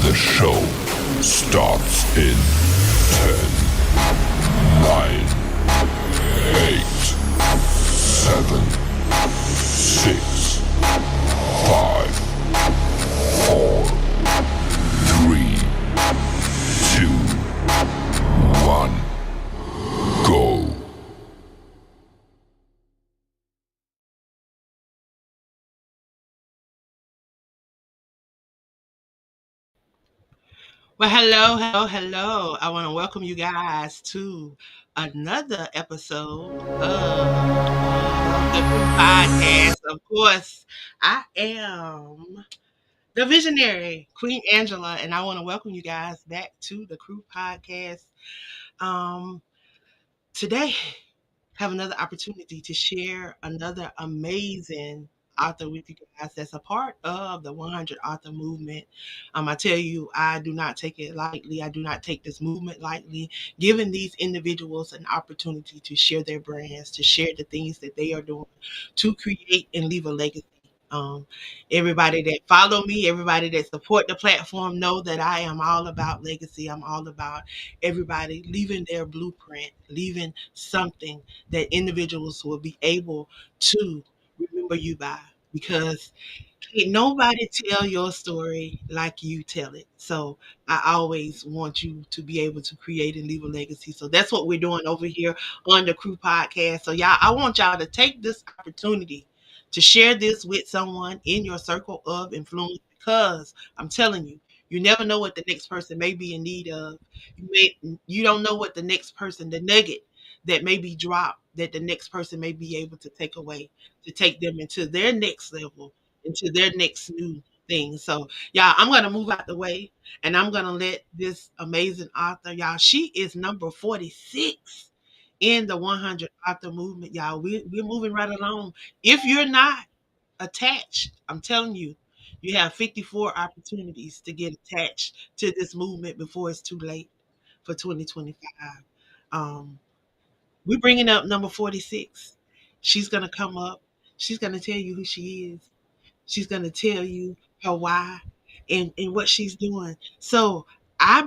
The show starts in 10, 9, 8, 7, 6, 5, 4, 3, 2, 1, go. Well, hello, hello, hello. I want to welcome you guys to another episode of the Crew Podcast. Of course, I am the visionary, Queen Angela, and I want to welcome you guys back to the Crew Podcast. Um, Today, have another opportunity to share another amazing author with you guys that's a part of the 100 author movement. I tell you, I do not take it lightly. I do not take this movement lightly. Giving these individuals an opportunity to share their brands, to share the things that they are doing, to create and leave a legacy. Um, Everybody that follow me, everybody that support the platform know that I am all about legacy. I'm all about everybody leaving their blueprint, leaving something that individuals will be able to remember you by, because can't nobody tell your story like you tell it. So I always want you to be able to create and leave a legacy. So that's what we're doing over here on the Crew Podcast. So y'all, I want y'all to take this opportunity to share this with someone in your circle of influence, because I'm telling you, you never know what the next person may be in need of. You don't know what the next person, the nugget that may be dropped, that the next person may be able to take away, to take them into their next level, into their next new thing. So, y'all, I'm gonna move out the way, and I'm gonna let this amazing author, y'all. She is number 46 in the 100 author movement, y'all. We're moving right along. If you're not attached, I'm telling you, you have 54 opportunities to get attached to this movement before it's too late for 2025. Um, we're bringing up number 46. She's gonna come up. She's gonna tell you who she is. She's going to tell you her why and what she's doing. So I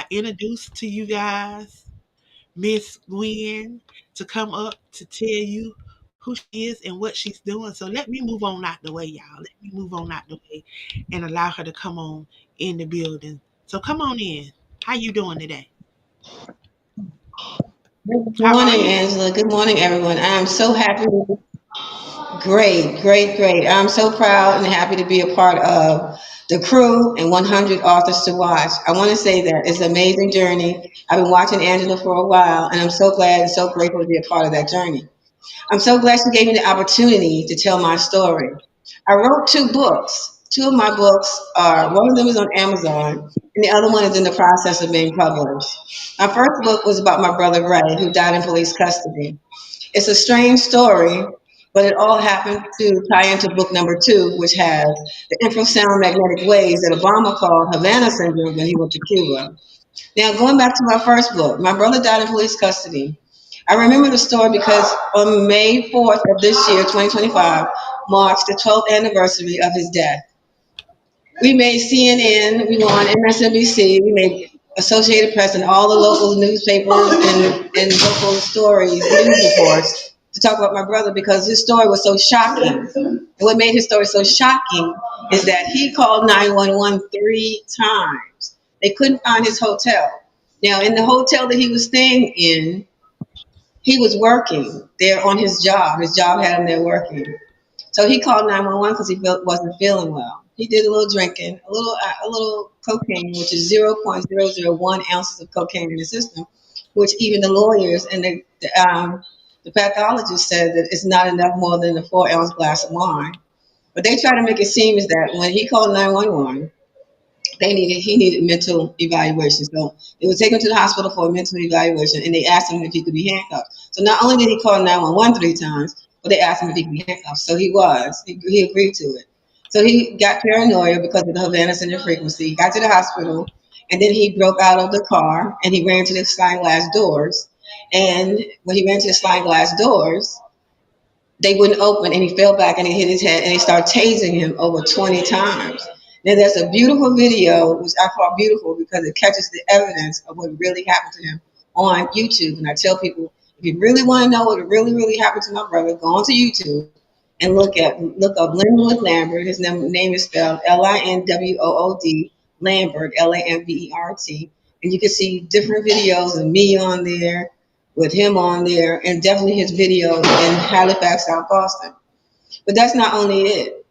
introduce to you guys Miss Gwen to come up to tell you who she is and what she's doing. So let me move on out the way, y'all. Let me move on out the way and allow her to come on in the building. So come on in. How you doing today? Good How are morning, you? Angela. Good morning, everyone. I'm so happy. Great, great, great. I'm so proud and happy to be a part of the crew and 100 authors to watch. I want to say that it's an amazing journey. I've been watching Angela for a while, and I'm so glad and so grateful to be a part of that journey. I'm so glad she gave me the opportunity to tell my story. I wrote two books. Two of my books are, one of them is on Amazon, and the other one is in the process of being published. My first book was about my brother Ray, who died in police custody. It's a strange story, but it all happened to tie into book number two, which has the infrasound magnetic waves that Obama called Havana syndrome when he went to Cuba. Now, going back to my first book, my brother died in police custody. I remember the story because on May 4th of this year, 2025, marks the 12th anniversary of his death. We made CNN, we were on MSNBC, we made Associated Press and all the local newspapers and local stories, news reports to talk about my brother because his story was so shocking. And what made his story so shocking is that he called 911 three times. They couldn't find his hotel. Now, in the hotel that he was staying in, he was working there on his job. His job had him there working. So he called 911 because he wasn't feeling well. He did a little drinking, a little cocaine, which is 0.001 ounces of cocaine in the system, which even the lawyers and the pathologist said that it's not enough more than a 4 ounce glass of wine. But they try to make it seem as that when he called 911, he needed mental evaluation. So they would take him to the hospital for a mental evaluation, and they asked him if he could be handcuffed. So not only did he call 911 three times, but they asked him if he could be handcuffed. So he was. He agreed to it. So he got paranoia because of the Havana Center frequency. He got to the hospital, and then he broke out of the car and he ran to the sliding glass doors. And when he ran to the sliding glass doors, they wouldn't open, and he fell back and he hit his head, and they started tasing him over 20 times. Now, there's a beautiful video, which I call beautiful because it catches the evidence of what really happened to him on YouTube. And I tell people, if you really want to know what really, really happened to my brother, go onto YouTube and look up Linwood Lambert. His name is spelled Linwood Lambert, Lambert, and you can see different videos of me on there, with him on there, and definitely his video in Halifax, South Boston. But that's not only it.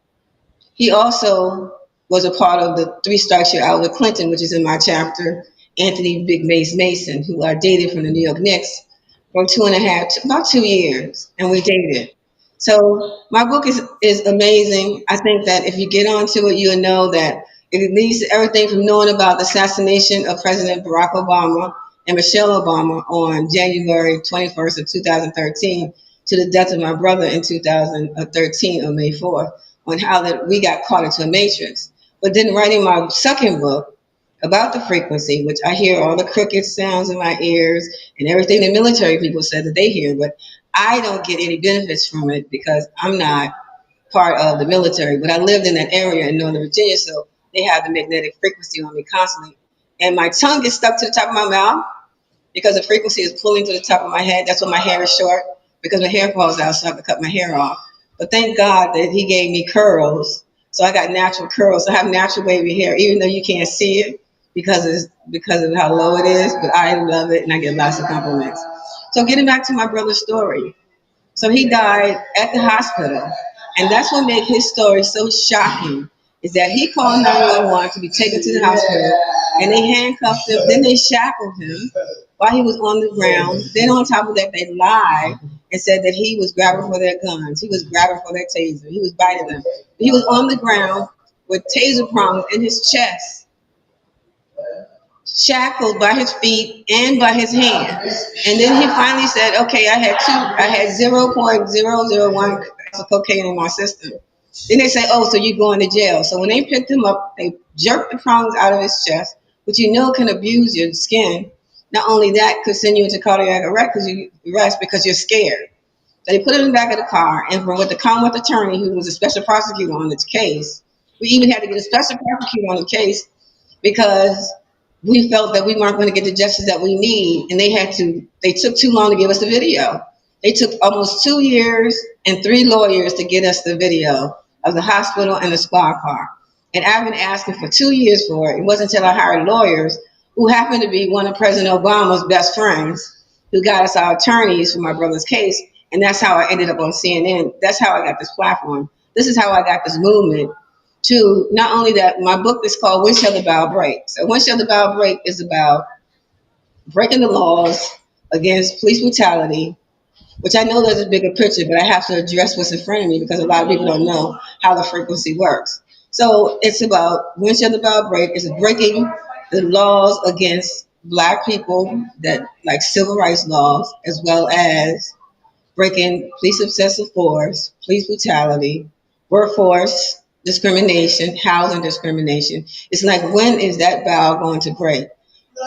He also was a part of the Three Strikes You're Out with Clinton, which is in my chapter, Anthony Big Mace Mason, who I dated from the New York Knicks for 2.5, about 2 years, and we dated. So my book is amazing. I think that if you get onto it, you'll know that it leads to everything from knowing about the assassination of President Barack Obama and Michelle Obama on January 21st of 2013 to the death of my brother in 2013 on May 4th, on how that we got caught into a matrix. But then writing my second book about the frequency, which I hear all the cricket sounds in my ears and everything the military people said that they hear, but I don't get any benefits from it because I'm not part of the military. But I lived in that area in Northern Virginia, so they have the magnetic frequency on me constantly. And my tongue gets stuck to the top of my mouth because the frequency is pulling to the top of my head. That's why my hair is short, because my hair falls out, so I have to cut my hair off. But thank God that He gave me curls, so I got natural curls. I have natural wavy hair, even though you can't see it because of how low it is. But I love it, and I get lots of compliments. So getting back to my brother's story, so he died at the hospital. And that's what made his story so shocking, is that he called 911 to be taken to the hospital, and they handcuffed him, then they shackled him while he was on the ground. Then on top of that, they lied and said that he was grabbing for their guns. He was grabbing for their taser. He was biting them. He was on the ground with taser prongs in his chest, shackled by his feet and by his hands. And then he finally said, okay, I had 0.001 of cocaine in my system. Then they say, oh, so you're going to jail. So when they picked him up, they jerked the prongs out of his chest, which you know can abuse your skin. Not only that, could send you into cardiac arrest because you're scared. So they put him in the back of the car, and from with the Commonwealth attorney, who was a special prosecutor on this case, we even had to get a special prosecutor on the case because we felt that we weren't going to get the justice that we need, and they took too long to give us the video. They took almost 2 years and 3 lawyers to get us the video of the hospital and the squad car. And I've been asking for 2 years for it. It wasn't until I hired lawyers who happened to be one of President Obama's best friends who got us our attorneys for my brother's case. And that's how I ended up on CNN. That's how I got this platform. This is how I got this movement to not only that, my book is called When Shall the Bow Break? So When Shall the Bow Break is about breaking the laws against police brutality, which I know there's a bigger picture, but I have to address what's in front of me because a lot of people don't know how the frequency works. So it's about when shall the bow break? It's breaking the laws against Black people, that like civil rights laws, as well as breaking police obsessive force, police brutality, workforce discrimination, housing discrimination. It's like, when is that bow going to break?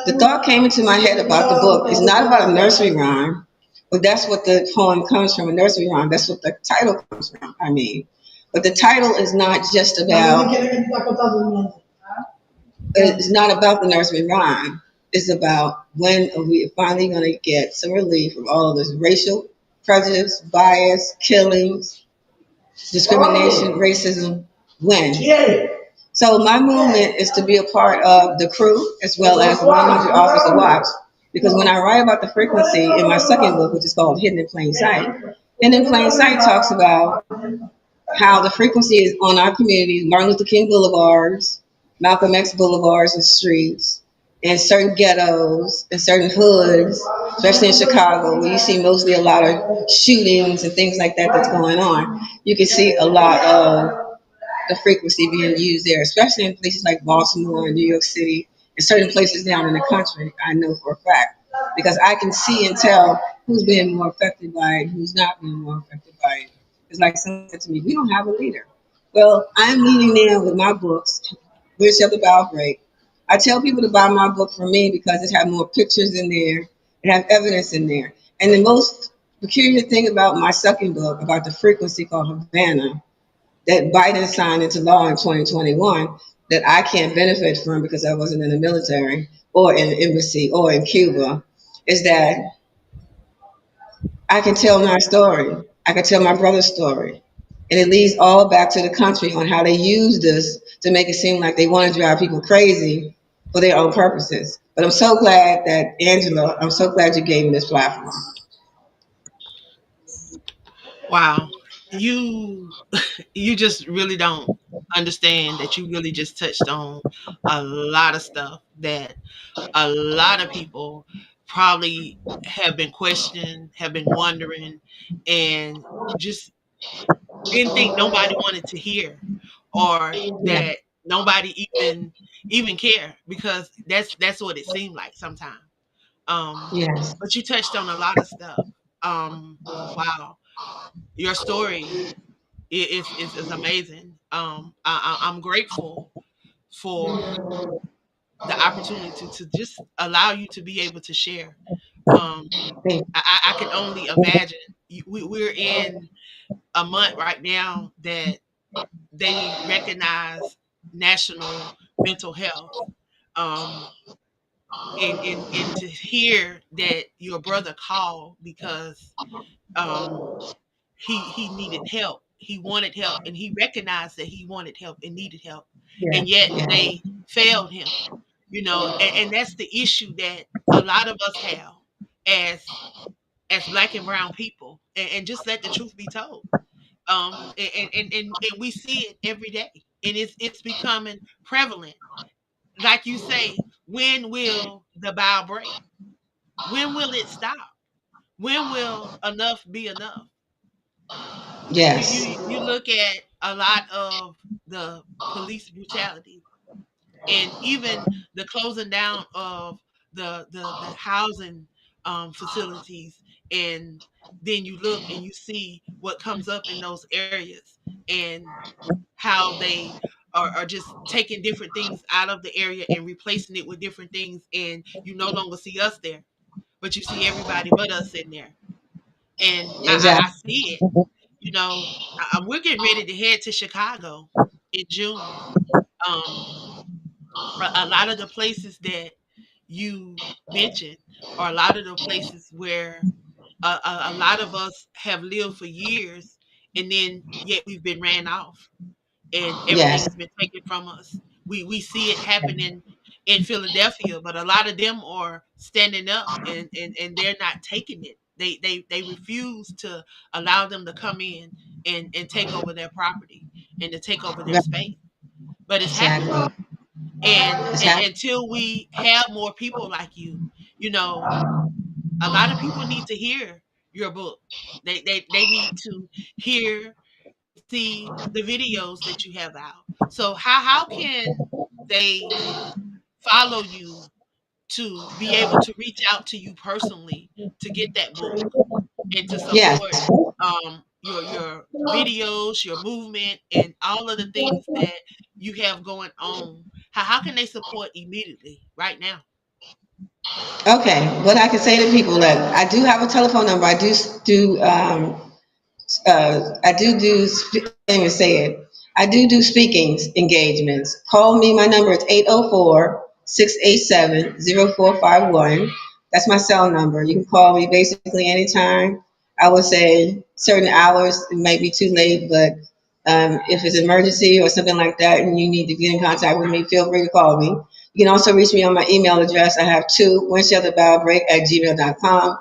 The thought came into my head about the book. It's not about a nursery rhyme, but that's what the poem comes from, a nursery rhyme. That's what the title comes from, I mean. But the title is not just about, it's not about the nursery rhyme. It's about when are we finally going to get some relief from all of this racial prejudice, bias, killings, discrimination, racism. When? So my movement is to be a part of the crew as well as the 100 Authors to Watch. Because when I write about the frequency in my second book, which is called Hidden in Plain Sight, Hidden in Plain Sight talks about how the frequency is on our communities, Martin Luther King boulevards, Malcolm X boulevards and streets, and certain ghettos and certain hoods, especially in Chicago, where you see mostly a lot of shootings and things like that that's going on. You can see a lot of the frequency being used there, especially in places like Baltimore and New York City and certain places down in the country. I know for a fact because I can see and tell who's being more affected by it, who's not being more affected by it. It's like someone said to me, "We don't have a leader." Well, I'm leading now with my books, Where Shall the Bow Break? I tell people to buy my book from me because it has more pictures in there, it has evidence in there. And the most peculiar thing about my second book, about the frequency called Havana, that Biden signed into law in 2021, that I can't benefit from because I wasn't in the military or in the embassy or in Cuba is that I can tell my story. I can tell my brother's story. And it leads all back to the country on how they use this to make it seem like they want to drive people crazy for their own purposes. But I'm so glad that, Angela, I'm so glad you gave me this platform. Wow. You you just really don't understand that you really just touched on a lot of stuff that a lot of people probably have been questioning, have been wondering, and just didn't think nobody wanted to hear, or Yeah. that nobody even care, because that's what it seemed like sometimes. Um, Yes. but you touched on a lot of stuff. Wow, your story is amazing. I'm grateful for the opportunity to just allow you to be able to share. Um, Thank I can only imagine. We're in a month right now that they recognize national mental health. Um, and to hear that your brother called because um, he needed help. He wanted help, and he recognized that he wanted help and needed help, you. and yet Yeah. Yeah. they failed him. And that's the issue that a lot of us have as black and brown people, and just let the truth be told. And we see it every day, and it's becoming prevalent. Like you say, when will the bow break? When will it stop? When will enough be enough? Yes. You look at a lot of the police brutality, and even the closing down of the housing facilities, and then you look and you see what comes up in those areas, and how they are just taking different things out of the area and replacing it with different things, and you no longer see us there, but you see everybody but us in there. And I Exactly. see it. We're getting ready to head to Chicago in June. um a lot of the places that you mentioned are a lot of the places where a lot of us have lived for years, and then yet we've been ran off, and everything Yes. has been taken from us. We see it happening in Philadelphia, but a lot of them are standing up, and they're not taking it. They refuse to allow them to come in and take over their property and to take over their Right. space. But it's happening. Exactly. And Exactly. until we have more people like you, you know, a lot of people need to hear your book. They need to hear and see the videos that you have out. So how can they follow you to be able to reach out to you personally to get that book and to Yes. support your videos, your movement, and all of the things that you have going on? How can they support immediately right now? Okay. What I can say to people that I do have a telephone number. I can't even say it. I do speaking engagements. Call me. My number is 804-687-0451. That's my cell number. You can call me basically anytime. I would say certain hours. It might be too late, but if it's an emergency or something like that and you need to get in contact with me, feel free to call me. You can also reach me on my email address. I have two, windshelterbowerbreak@gmail.com.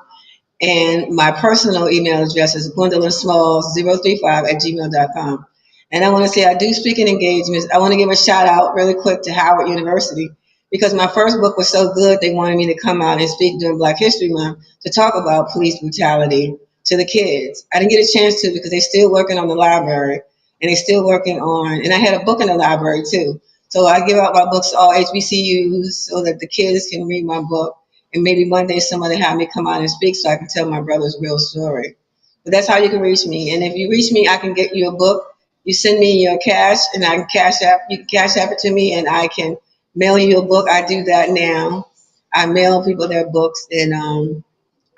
And my personal email address is gwendolyn035@gmail.com. And I want to say I do speaking engagements. I want to give a shout out really quick to Howard University because my first book was so good they wanted me to come out and speak during Black History Month to talk about police brutality to the kids. I didn't get a chance to because they're still working on the library and they're still working on, and I had a book in the library too. So I give out my books to all HBCUs so that the kids can read my book, and maybe one day somebody have me come out and speak so I can tell my brother's real story. But that's how you can reach me. And if you reach me, I can get you a book. You send me your cash, and I can you can cash app it to me, and I can mail you a book. I do that now. I mail people their books, and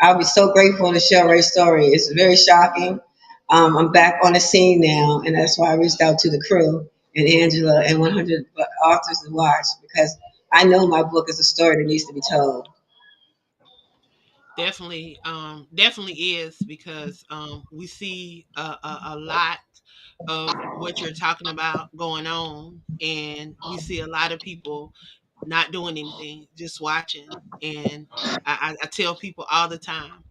I'll be so grateful to share Ray's story. It's very shocking. I'm back on the scene now, and that's why I reached out to the crew. and Angela and 100 authors to watch because I know my book is a story that needs to be told. Definitely, definitely is because we see a lot of what you're talking about going on, and we see a lot of people not doing anything, just watching. And I tell people all the time,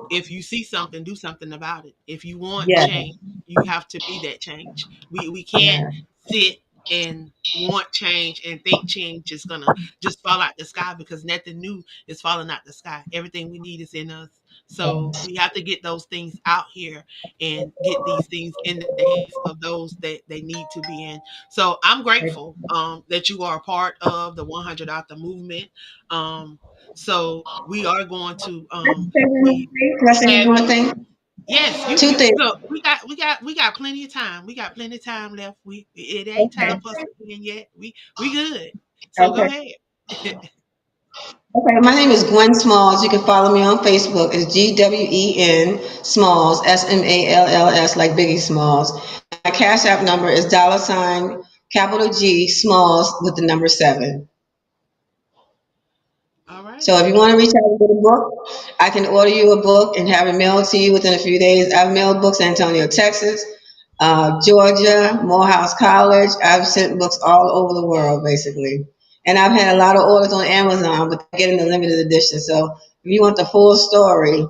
if you see something, do something about it. If you want Yeah, change, you have to be that change. We can't yeah. sit and want change and think change is gonna just fall out the sky, because nothing new is falling out the sky. Everything we need is in us. So we have to get those things out here and get these things in the hands of those that they need to be in. So I'm grateful that you are a part of the 100 author movement. Um, so we are going to be Can I say one more having, thing? yes, Two you things. look, we got plenty of time. We got plenty of time left. It ain't time Okay. for us to win yet. We good. So go Okay. ahead. Okay. My name is Gwen Smalls. You can follow me on Facebook. It's GWEN Smalls, SMALLS, like Biggie Smalls. And my Cash App number is dollar sign capital G Smalls with the number 7. All So right. if you want to reach out and get a book, I can order you a book and have it mailed to you within a few days. I've mailed books to Antonio, Texas, Georgia, Morehouse College. I've sent books all over the world, basically. And I've had a lot of orders on Amazon, but they're getting the limited edition. So if you want the full story,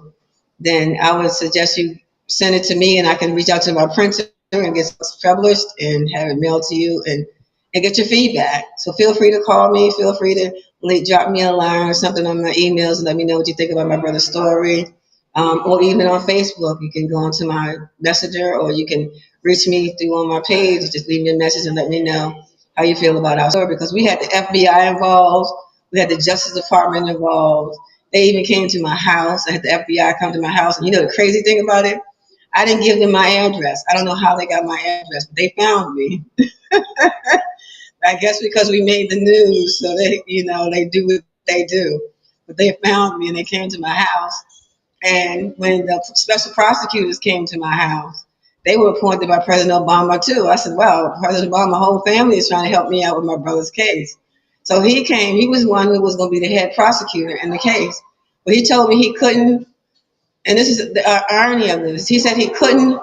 then I would suggest you send it to me and I can reach out to my printer and get it published and have it mailed to you and get your feedback. So feel free to call me. Feel free to drop me a line or something on my emails and let me know what you think about my brother's story. Or even on Facebook, you can go onto my messenger or you can reach me through on my page. Just leave me a message and let me know how you feel about our story because we had the FBI involved, we had the Justice Department involved. They even came to my house. I had the FBI come to my house. And you know the crazy thing about it? I didn't give them my address. I don't know how they got my address, but they found me. I guess because we made the news, so they do what they do. But they found me and they came to my house. And when the special prosecutors came to my house, they were appointed by President Obama too. I said, "Well, President Obama's whole family is trying to help me out with my brother's case." So he came. He was one who was going to be the head prosecutor in the case, but he told me he couldn't. And this is the irony of this. He said he couldn't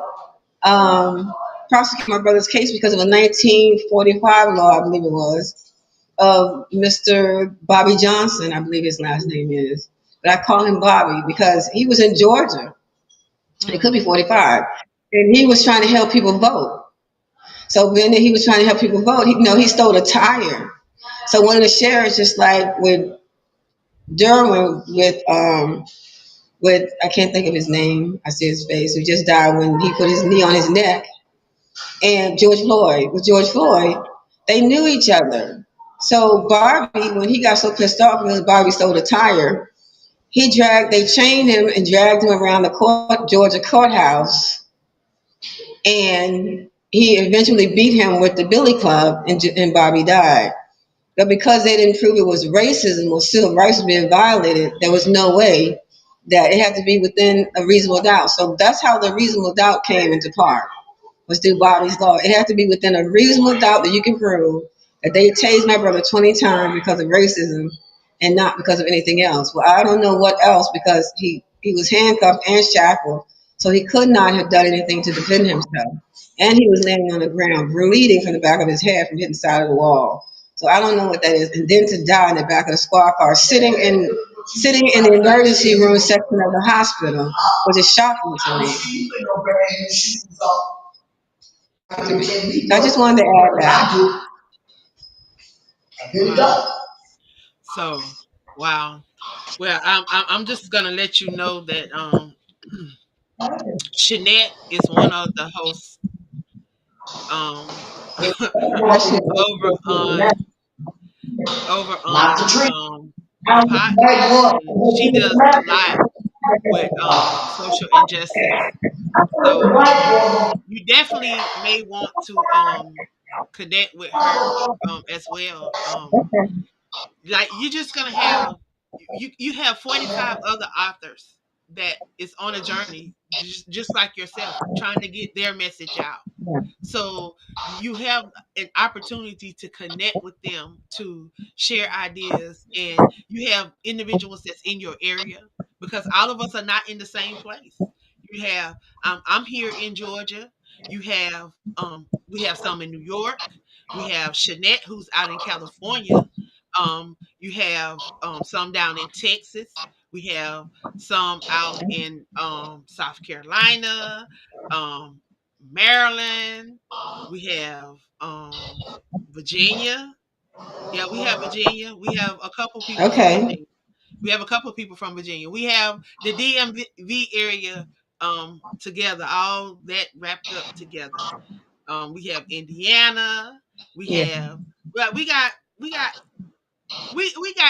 prosecute my brother's case because of a 1945 law, I believe it was, of Mr. Bobby Johnson, I believe his last name is. But I call him Bobby because he was in Georgia. It could Mm, be 45. And he was trying to help people vote. So when he was trying to help people vote, he stole a tire. So one of the sheriffs, just like with Derwin, with I can't think of his name. I see his face. Who just died when he put his knee on his neck. And George Floyd, with George Floyd, they knew each other. So Bobby, when he got so pissed off because Bobby stole the tire, they chained him and dragged him around the Georgia courthouse, and he eventually beat him with the billy club, and Bobby died. But because they didn't prove it was racism or civil rights was being violated, there was no way that it had to be within a reasonable doubt. So that's how the reasonable doubt came into part, was through Bobby's law. It had to be within a reasonable doubt that you can prove that they tased my brother 20 times because of racism and not because of anything else. Well, I don't know what else because he was handcuffed and shackled, so he could not have done anything to defend himself. And he was laying on the ground, bleeding from the back of his head from hitting the side of the wall. So I don't know what that is. And then to die in the back of the squad car, sitting in the emergency room section of the hospital, which is shocking to me. I just wanted to add that. wow. So, wow. Well, I'm just gonna let you know that Shanette is one of the hosts um over on the podcast, and she does a lot with social injustice. So you definitely may want to connect with her as well. Like you're just gonna have you have 45 other authors that is on a journey, just like yourself, trying to get their message out. So you have an opportunity to connect with them, to share ideas, and you have individuals that's in your area, because all of us are not in the same place. You have I'm here in Georgia. You have we have some in New York. We have Shanette who's out in California. You have some down in Texas. We have some out in South Carolina, um, Maryland. We have Virginia. Yeah, we have Virginia. We have a couple people from Okay. Virginia. We have a couple people from Virginia. We have the DMV area together, all that wrapped up together. We have Indiana. We Yeah. have well, we got we got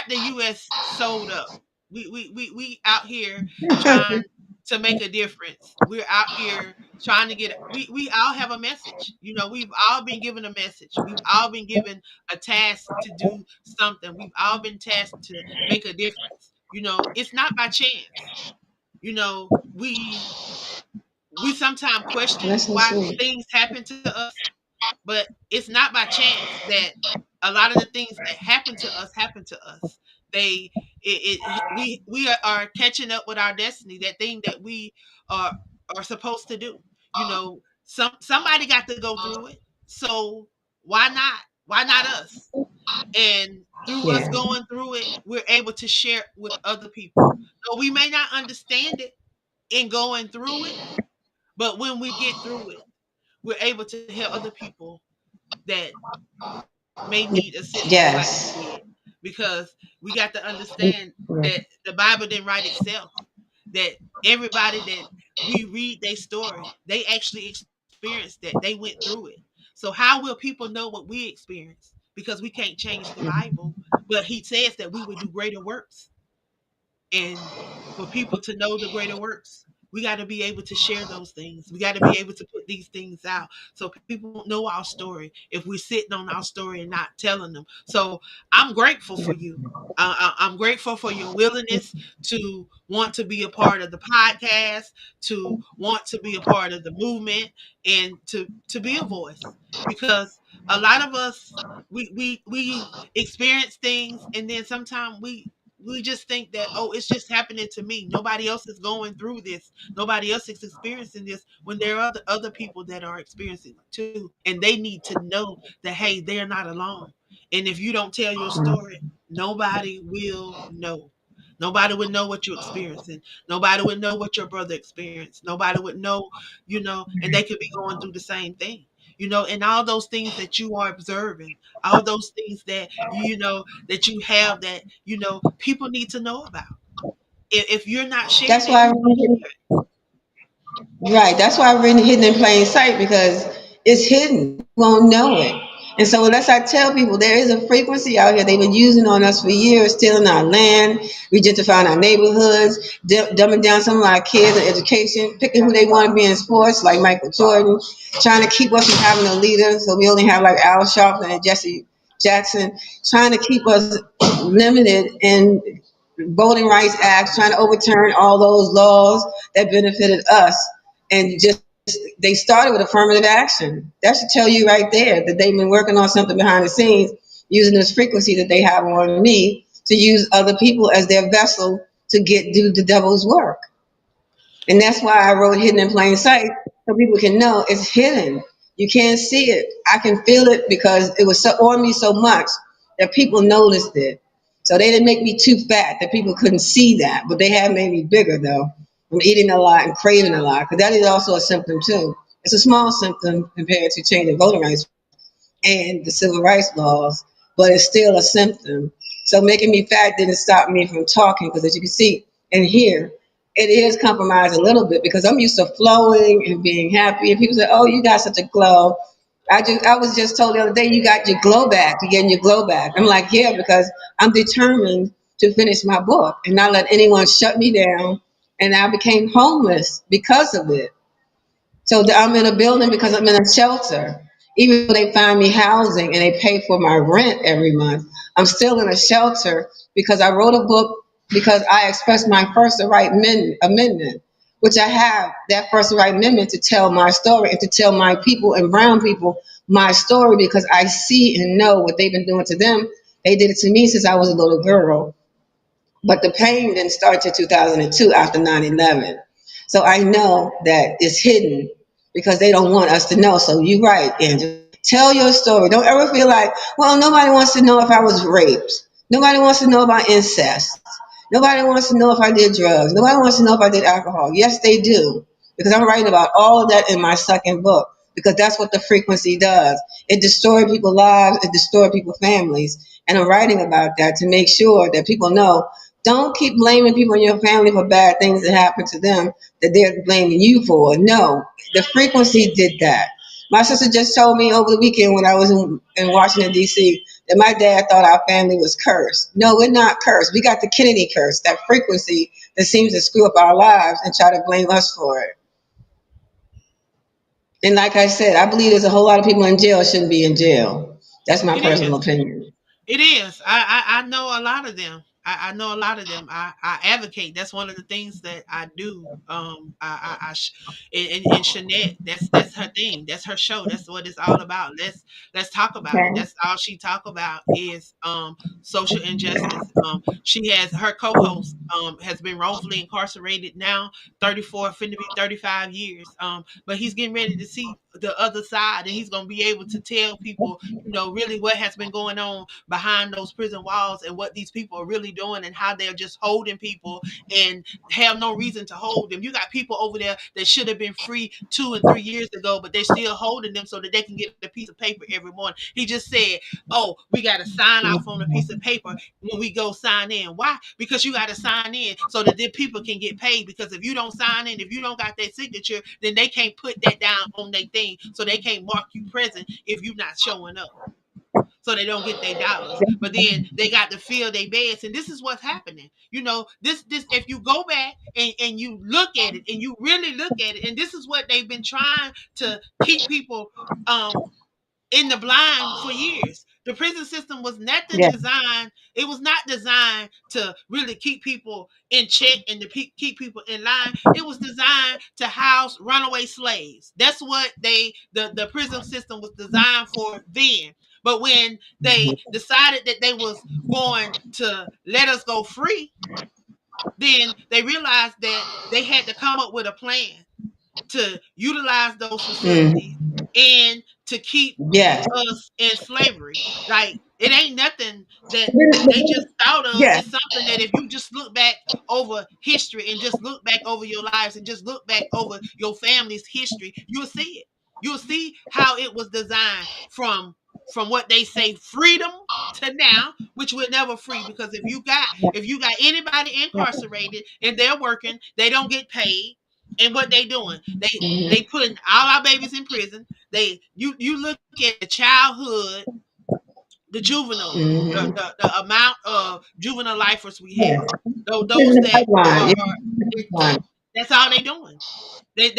the US sold up. We out here trying to make a difference. We're out here trying to get we all have a message. You know, we've all been given a message. We've all been given a task to do something. We've all been tasked to make a difference. You know, it's not by chance. You know, we sometimes question That's so why sweet. things happen to us, but it's not by chance that a lot of the things that happen to us. They we are catching up with our destiny, that thing that we are are supposed to do. You know, somebody got to go through it. So why not? Why not us? And through us Yeah. going through it, we're able to share with other people. So we may not understand it in going through it, but when we get through it, we're able to help other people that may need assistance like Yes. we did, because we got to understand that the Bible didn't write itself. That everybody that we read their story, they actually experienced that. They went through it. So how will people know what we experienced? Because we can't change the Bible, but He says that we would do greater works. And for people to know the greater works, we got to be able to share those things. We got to be able to put these things out so people won't know our story if we're sitting on our story and not telling them. So I'm grateful for you. I'm grateful for your willingness to want to be a part of the podcast, to want to be a part of the movement, and to be a voice. Because a lot of us, we experience things, and then sometimes we just think that, oh, it's just happening to me, nobody else is going through this, nobody else is experiencing this, when there are other people that are experiencing it too, and they need to know that, hey, they're not alone. And if you don't tell your story, nobody will know. Nobody would know what you're experiencing. Nobody would know what your brother experienced. Nobody would know, and they could be going through the same thing. And all those things that you are observing, all those things that that you have, that people need to know about. If you're not sharing That's it, why I who's going to really share it? Right. That's why I've written hidden in plain sight because it's hidden. You won't know it. And so unless I tell people there is a frequency out here they've been using on us for years, stealing our land, regentrifying our neighborhoods, dumbing down some of our kids in education, picking who they want to be in sports, like Michael Jordan, trying to keep us from having a leader. So we only have like Al Sharpton and Jesse Jackson, trying to keep us limited in voting rights acts, trying to overturn all those laws that benefited us. And just they started with affirmative action. That should tell you right there that they've been working on something behind the scenes, using this frequency that they have on me to use other people as their vessel to do the devil's work. And that's why I wrote Hidden in Plain Sight, so people can know it's hidden. You can't see it. I can feel it because it was on me so much that people noticed it. So they didn't make me too fat that people couldn't see that, but they have made me bigger though. I'm eating a lot and craving a lot because that is also a symptom too. It's a small symptom compared to changing voting rights and the civil rights laws, but it's still a symptom. So making me fat didn't stop me from talking because, as you can see and hear, it is compromised a little bit because I'm used to flowing and being happy. And people say, "Oh, you got such a glow." I was just told the other day, "You got your glow back. You're getting your glow back." I'm like, "Yeah," because I'm determined to finish my book and not let anyone shut me down. And I became homeless because of it. So I'm in a building because I'm in a shelter. Even though they find me housing and they pay for my rent every month, I'm still in a shelter because I wrote a book because I expressed my amendment, which I have that first right amendment to tell my story and to tell my people and brown people my story because I see and know what they've been doing to them. They did it to me since I was a little girl. But the pain didn't start till 2002 after 9/11. So I know that it's hidden because they don't want us to know. So you're right, Angela. Tell your story. Don't ever feel like, well, nobody wants to know if I was raped. Nobody wants to know about incest. Nobody wants to know if I did drugs. Nobody wants to know if I did alcohol. Yes, they do. Because I'm writing about all of that in my second book. Because that's what the frequency does. It destroys people's lives. It destroys people's families. And I'm writing about that to make sure that people know don't keep blaming people in your family for bad things that happen to them that they're blaming you for. No, the frequency did that. My sister just told me over the weekend when I was in Washington, D.C., that my dad thought our family was cursed. No, we're not cursed. We got the Kennedy curse, that frequency that seems to screw up our lives and try to blame us for it. And like I said, I believe there's a whole lot of people in jail shouldn't be in jail. That's my It personal is. opinion. It is. I know a lot of them. I know a lot of them. I advocate. That's one of the things that I do. And Shanette, that's her thing. That's her show. That's what it's all about. Let's talk about it. Okay. That's all she talk about is social injustice. She has her co-host has been wrongfully incarcerated now 34, finna be 35 years. But he's getting ready to see the other side, and he's gonna be able to tell people, really what has been going on behind those prison walls and what these people are really doing and how they're just holding people and have no reason to hold them. You got people over there that should have been free 2 and 3 years ago, but they're still holding them so that they can get a piece of paper every morning. He just said, "Oh, we got to sign off on a piece of paper when we go sign in." Why? Because you got to sign in so that the people can get paid. Because if you don't sign in, if you don't got that signature, then they can't put that down on their thing, so they can't mark you present if you're not showing up, so they don't get their dollars. But then they got to fill their beds, and this is what's happening. This if you go back and you look at it and you really look at it, and this is what they've been trying to keep people um in the blind for years. The prison system was nothing Yeah. designed. It was not designed to really keep people in check and to keep people in line. It was designed to house runaway slaves. That's what the prison system was designed for then. But when they decided that they was going to let us go free, then they realized that they had to come up with a plan to utilize those facilities Mm. and to keep Yes. us in slavery. Like, it ain't nothing that they just Yes. thought of. It's something that if you just look back over history and just look back over your lives and just look back over your family's history, you'll see it. You'll see how it was designed from what they say freedom to now, which we're never free, because if you got anybody incarcerated and they're working, they don't get paid. And what they doing? They Mm-hmm. putting all our babies in prison. You look at the childhood, the juvenile, the, Mm-hmm. the, the amount of juvenile lifers we Yes. have. Those Prison that pipeline. are, Yeah. it, Pipeline. that's all they doing. They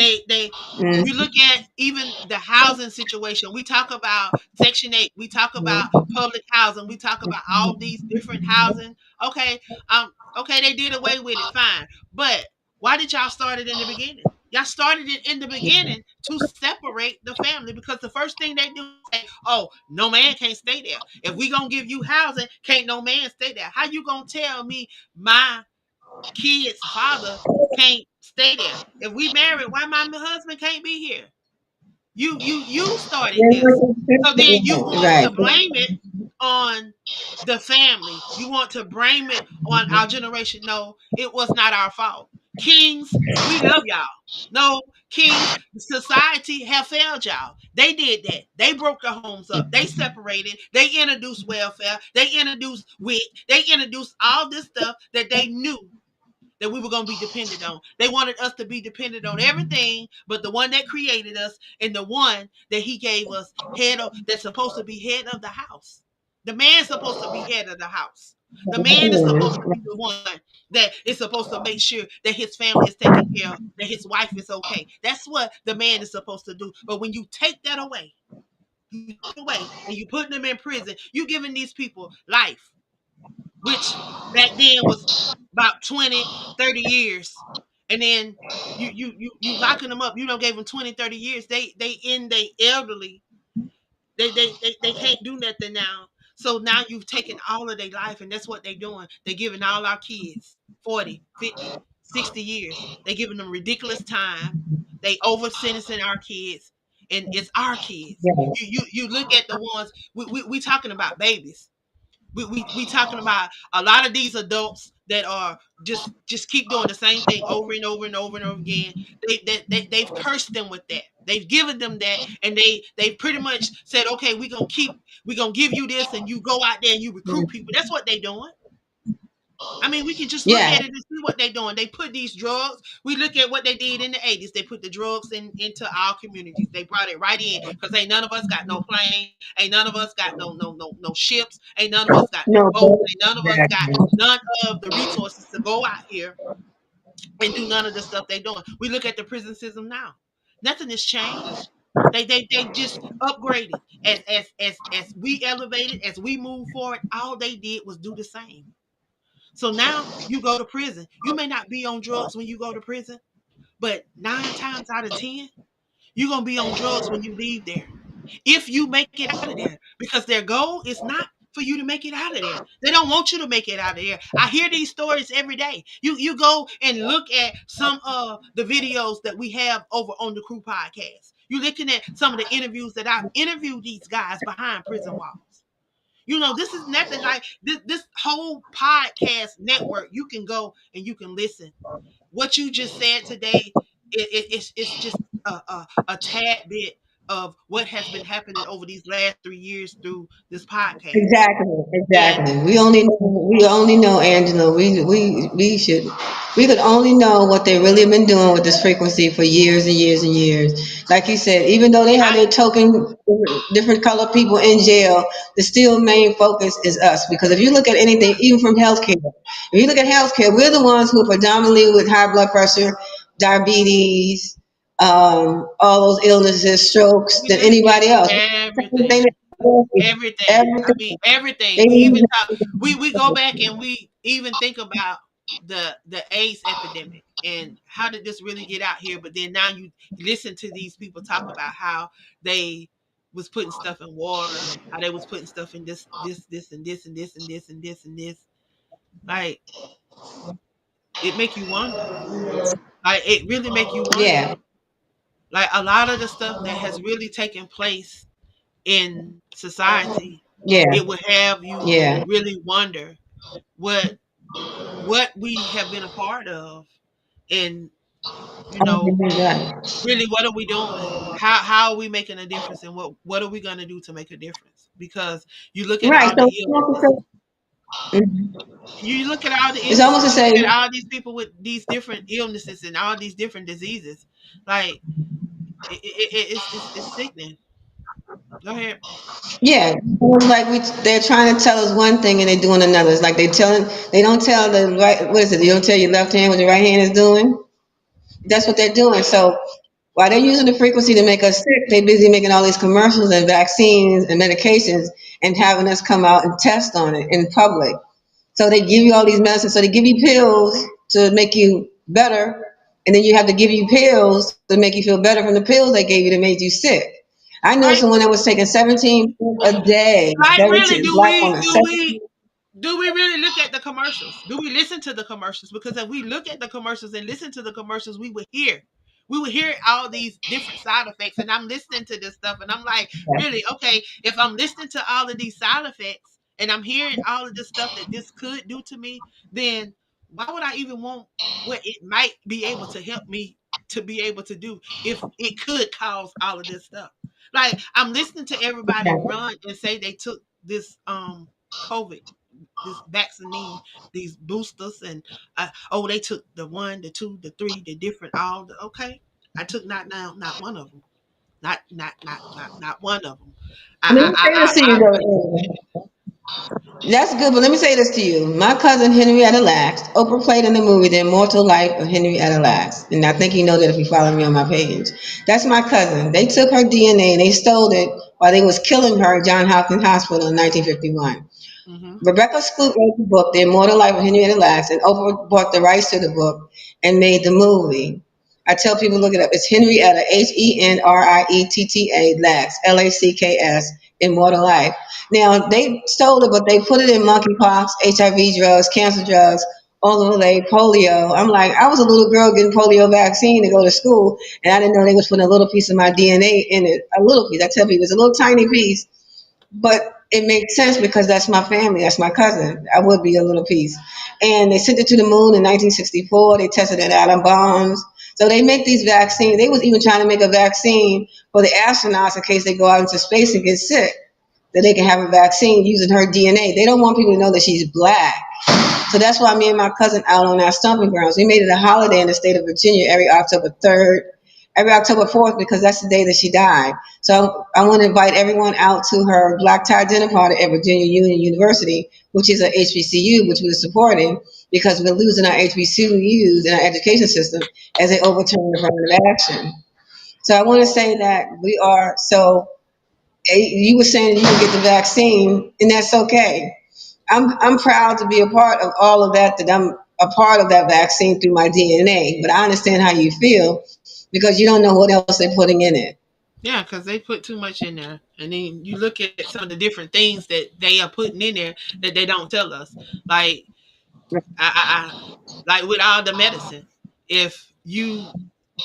Mm-hmm. you look at even the housing situation. We talk about Section 8. We talk about public housing. We talk about all these different housing. Okay, okay, they did away with it, fine. But why did y'all start it in the beginning? Y'all started it in the beginning to separate the family, because the first thing they do is say, "Oh, no man can't stay there. If we gonna give you housing, can't no man stay there." How you gonna tell me my kid's father can't stay there? If we married, why my husband can't be here? You started There's this. like a So then you system. want to Right. blame it on the family. You want to blame it on our generation. No, it was not our fault. Kings, we love y'all. No, kings, society have failed y'all. They did that. They broke the homes up. They separated. They introduced welfare. They introduced wit. They introduced all this stuff that they knew that we were going to be dependent on. They wanted us to be dependent on everything but the one that created us and the one that he gave us head of, that's supposed to be head of the house. The man's supposed to be head of the house. The man is supposed to be the one that is supposed to make sure that his family is taken care of, that his wife is okay. That's what the man is supposed to do. But when you take that away, you take it away and you put them in prison, you giving these people life, which back then was about 20, 30 years. And then you locking them up. You don't gave them 20, 30 years. They in they elderly. They can't do nothing now. So now you've taken all of their life, and that's what they're doing. They're giving all our kids 40, 50, 60 years. They're giving them ridiculous time. They over sentencing our kids, and it's our kids. Yeah. You look at the ones we talking about babies. We talking about a lot of these adults that are just keep doing the same thing over and over and over and over again. They've cursed them with that. They've given them that, and they pretty much said, okay, we're gonna give you this, and you go out there and you recruit people. That's what they doing. I mean, we can just look Yeah. at it and see what they're doing. They put these drugs. We look at what they did in the 80s. They put the drugs into our communities. They brought it right in because ain't none of us got no plane. Ain't none of us got no ships. Ain't none of us got no No, boats. Ain't none of us got exactly. none of the resources to go out here and do none of the stuff they doing. We look at the prison system now. Nothing has changed. They just upgraded as we elevated, as we move forward. All they did was do the same. So now you go to prison. You may not be on drugs when you go to prison, but 9 times out of 10, you're going to be on drugs when you leave there. If you make it out of there, because their goal is not for you to make it out of there. They don't want you to make it out of there. I hear these stories every day. You go and look at some of the videos that we have over on the Crew podcast. You're looking at some of the interviews that I've interviewed these guys behind prison walls. This is nothing like this whole podcast network. You can go and you can listen. What you just said today, it's just a tad bit of what has been happening over these last 3 years through this podcast. Exactly, And exactly. We only know, Angela. We could only know what they really been doing with this frequency for years and years and years. Like you said, even though they have I their token different color people in jail, the still main focus is us. Because if you look at anything, even from healthcare, if you look at healthcare, we're the ones who are predominantly with high blood pressure, diabetes, all those illnesses, strokes, we than look at anybody else. Same thing everything. that- Everything. I Everything. mean, They everything. need Even talk, we go back and we even think about the AIDS epidemic and how did this really get out here? But then now you listen to these people talk about how they was putting stuff in water, how they was putting stuff in this and this and this and this and this and this. Like it make you wonder. Like it really make you wonder. Yeah, Like a lot of the stuff that has really taken place in society, yeah, it would have you yeah. really wonder what we have been a part of, and you I know believe that. really what are we doing, how are we making a difference, and what are we going to do to make a difference, because you look at Right. all So the it's almost illnesses, to say, you look at all the it's almost illnesses, to you look say, at all these people with these different illnesses and all these different diseases, like it's sickening. Go ahead. yeah, it's like they're trying to tell us one thing and they're doing another. It's like they don't tell the right, what is it? You don't tell your left hand what your right hand is doing. That's what they're doing. So while they're using the frequency to make us sick, they're busy making all these commercials and vaccines and medications and having us come out and test on it in public. So they give you all these medicines. So they give you pills to make you better, and then you have to give you pills to make you feel better from the pills they gave you that made you sick. I know Like someone that was taking 17 pills a day, really, 17, like on a 17. do we really look at the commercials? Do we listen to the commercials? Because if we look at the commercials and listen to the commercials, we would hear all these different side effects. And I'm listening to this stuff, and I'm like, really, okay, if I'm listening to all of these side effects and I'm hearing all of this stuff that this could do to me, then why would I even want what it might be able to help me to be able to do if it could cause all of this stuff? Like I'm listening to everybody run and say they took this COVID, this vaccine, these boosters, and oh, they took the one, the two, the three, the different, all the okay. I took not one of them, not one of them. Let me say this to you, I really though. That's good, but let me say this to you. My cousin Henrietta Lacks, Oprah played in the movie The Immortal Life of Henrietta Lacks. And I think you know that if you follow me on my page. That's my cousin. They took her DNA and they stole it while they was killing her at Johns Hopkins Hospital in 1951. Mm-hmm. Rebecca Skloot wrote the book, The Immortal Life of Henrietta Lacks, and Oprah bought the rights to the book and made the movie. I tell people look it up. It's Henrietta, Henrietta Lacks, Lacks, Immortal Life. Now they stole it, but they put it in monkeypox, HIV drugs, cancer drugs, all over the polio. I'm like, I was a little girl getting polio vaccine to go to school, and I didn't know they was putting a little piece of my DNA in it. A little piece. I tell people, it's a little tiny piece, but it makes sense because that's my family. That's my cousin. I would be a little piece. And they sent it to the moon in 1964. They tested it out on bombs. So they make these vaccines. They was even trying to make a vaccine for the astronauts in case they go out into space and get sick, that they can have a vaccine using her DNA. They don't want people to know that she's black. So that's why me and my cousin out on our stomping grounds. We made it a holiday in the state of Virginia every October 3rd, every October 4th, because that's the day that she died. So I want to invite everyone out to her black tie dinner party at Virginia Union University, which is a HBCU, which we're supporting because we're losing our HBCUs in our education system as they overturn the affirmative action. So I want to say that we are so. You were saying you can get the vaccine, and that's okay. I'm proud to be a part of all of that. That I'm a part of that vaccine through my DNA. But I understand how you feel because you don't know what else they're putting in it. Yeah, because they put too much in there, and then you look at some of the different things that they are putting in there that they don't tell us. Like I like with all the medicine, if you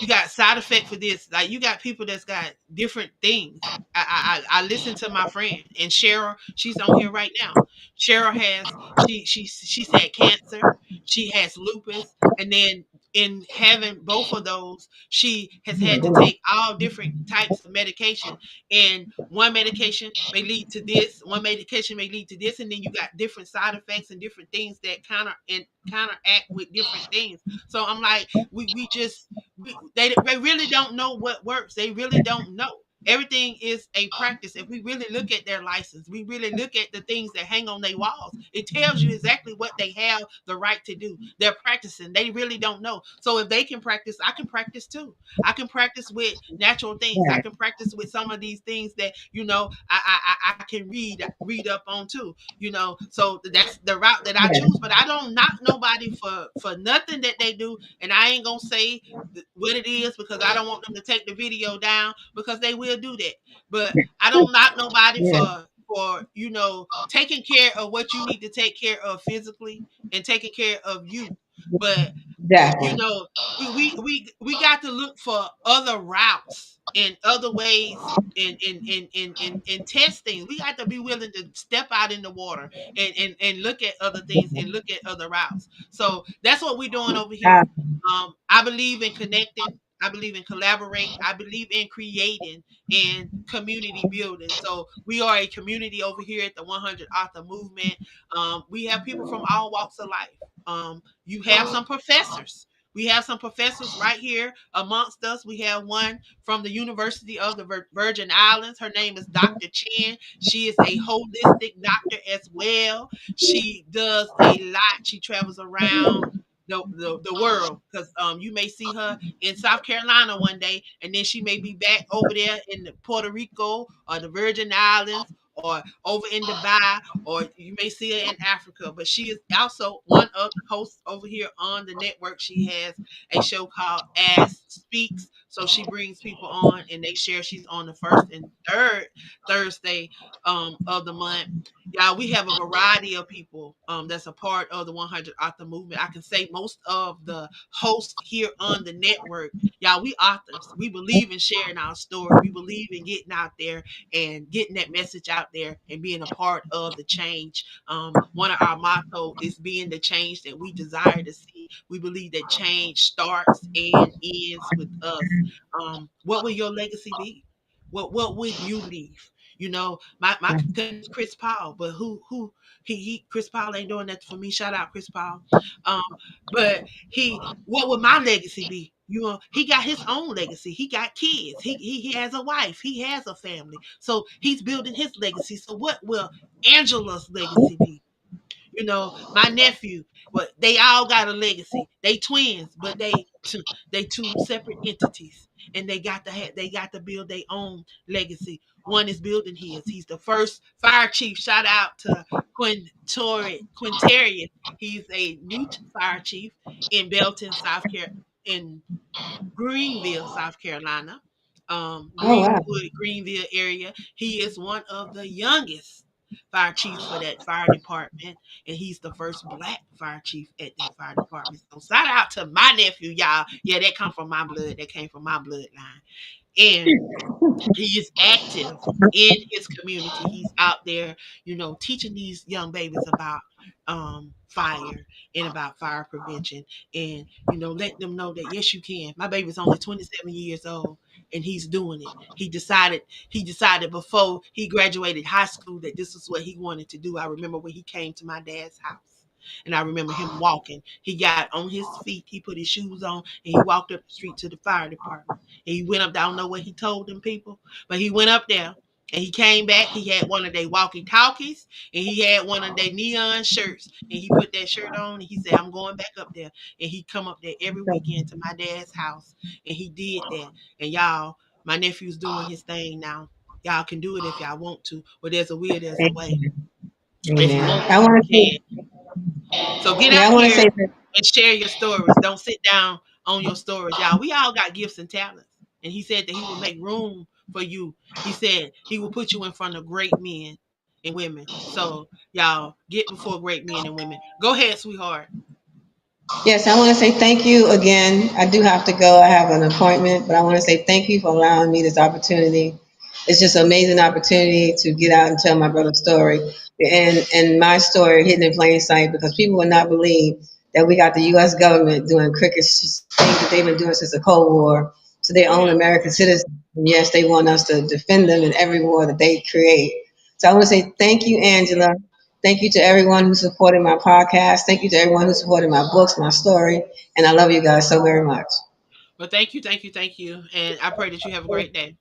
got side effect for this, like you got people that's got different things. I listen to my friend and Cheryl. She's on here right now. Cheryl has she's had cancer. She has lupus, and then in having both of those, she has had to take all different types of medication. And one medication may lead to this, one medication may lead to this, and then you got different side effects and different things that counteract with different things. So I'm like, we just they really don't know what works. They really don't know. Everything is a practice. If we really look at their license, we really look at the things that hang on their walls, it tells you exactly what they have the right to do. They're practicing. They really don't know. So if they can practice, I can practice too. I can practice with natural things. I can practice with some of these things that I can read up on too. So that's the route that I choose. But I don't knock nobody for nothing that they do, and I ain't gonna say what it is because I don't want them to take the video down because they will do that. But I don't knock nobody Yeah, for taking care of what you need to take care of physically and taking care of you. But you exactly. know, we got to look for other routes and other ways in test things. We got to be willing to step out in the water and look at other things and look at other routes. So that's what we're doing over here. Uh, I believe in connecting. I believe in collaborating. I believe in creating and community building. So we are a community over here at the 100 Author Movement. We have people from all walks of life. You have some professors. We have some professors right here amongst us. We have one from the University of the Virgin Islands. Her name is Dr. Chen. She is a holistic doctor as well. She does a lot. She travels around the world because you may see her in South Carolina one day, and then she may be back over there in Puerto Rico or the Virgin Islands or over in Dubai, or you may see her in Africa. But she is also one of the hosts over here on the network. She has a show called Ask Speaks. So she brings people on and they share. She's on the first and third Thursday of the month. Yeah, we have a variety of people that's a part of the 100 Author Movement. I can say most of the hosts here on the network, y'all, we authors. We believe in sharing our story. We believe in getting out there and getting that message out there and being a part of the change. One of our motto is being the change that we desire to see. We believe that change starts and ends with us. What will your legacy be? What would you leave? My cousin is Chris Paul, but who he Chris Paul ain't doing that for me. Shout out Chris Paul. Um, but what would my legacy be? He got his own legacy. He got kids. He has a wife. He has a family. So he's building his legacy. So what will Angela's legacy be? My nephew, but they all got a legacy. They twins, but They two separate entities, and they got to build their own legacy. One is building his. He's the first fire chief. Shout out to Quintarius. He's a new fire chief in Belton, South Carolina, in Greenville, South Carolina, Oh wow. Greenwood, Greenville area. He is one of the youngest fire chiefs for that fire department, and he's the first black fire chief at that fire department. So shout out to my nephew, y'all. Yeah, that come from my blood. That came from my bloodline, and he is active in his community. He's out there, teaching these young babies about fire and about fire prevention, and letting them know that yes, you can. My baby's only 27 years old, and he's doing it. He decided before he graduated high school that this is what he wanted to do. I remember when he came to my dad's house. And I remember him walking. He got on his feet, he put his shoes on, and he walked up the street to the fire department. And he went up, I don't know what he told them people, but he went up there and he came back. He had one of their walkie talkies and he had one of their neon shirts. And he put that shirt on and he said, I'm going back up there. And he come up there every weekend to my dad's house. And he did that. And y'all, my nephew's doing his thing now. Y'all can do it if y'all want to. But there's a will, there's a way. If you Amen. want I to, want you to say, can. So get yeah, out I want to here say that. and share your stories. Don't sit down on your stories, y'all. We all got gifts and talents. And he said that he will make room for you. He said he will put you in front of great men and women. So y'all get before great men and women. Go ahead, sweetheart. Yes, I want to say thank you again. I do have to go. I have an appointment, but I want to say thank you for allowing me this opportunity. It's just an amazing opportunity to get out and tell my brother's story and my story hidden in plain sight because people will not believe that we got the U.S. government doing crooked things that they've been doing since the Cold War to their Oh own yeah. American citizens. And yes, they want us to defend them in every war that they create. So I want to say thank you, Angela. Thank you to everyone who supported my podcast. Thank you to everyone who supported my books, my story. And I love you guys so very much. Well, thank you, thank you, thank you. And I pray that you have a great day.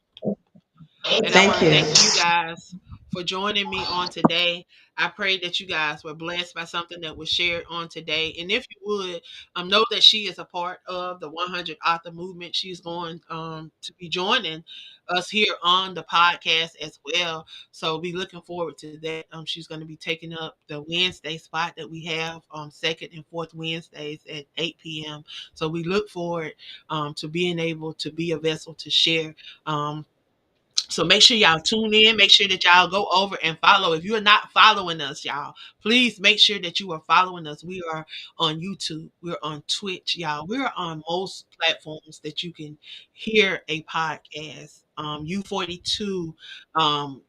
And I want Thank to thank you you. guys for joining me on today. I pray that you guys were blessed by something that was shared on today. And if you would, know that she is a part of the 100 author movement. She's going to be joining us here on the podcast as well. So be looking forward to that. She's going to be taking up the Wednesday spot that we have on second and fourth Wednesdays at 8 p.m. So we look forward to being able to be a vessel to share. So make sure y'all tune in. Make sure that y'all go over and follow. If you're not following us, y'all, please make sure that you are following us. We are on YouTube. We're on Twitch, y'all. We're on most platforms that you can hear a podcast. U42,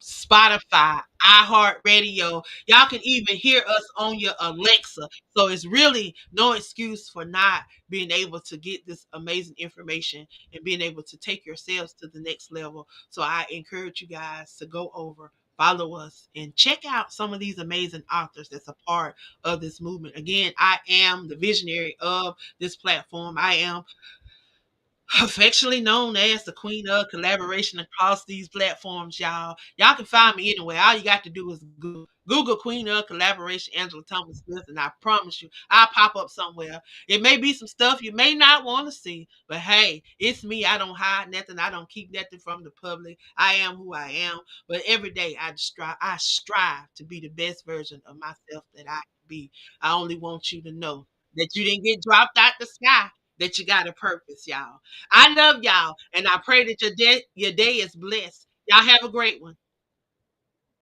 Spotify, iHeartRadio. Y'all can even hear us on your Alexa. So it's really no excuse for not being able to get this amazing information and being able to take yourselves to the next level. So I encourage you guys to go over, follow us, and check out some of these amazing authors that's a part of this movement. Again, I am the visionary of this platform. I am affectionately known as the queen of collaboration across these platforms, y'all. Y'all can find me anywhere. All you got to do is Google Queen of Collaboration Angela Thomas Smith, and I promise you, I'll pop up somewhere. It may be some stuff you may not want to see, but hey, it's me. I don't hide nothing. I don't keep nothing from the public. I am who I am. But every day I strive to be the best version of myself that I can be. I only want you to know that you didn't get dropped out the sky, that you got a purpose, y'all. I love y'all, and I pray that your day is blessed. Y'all have a great one.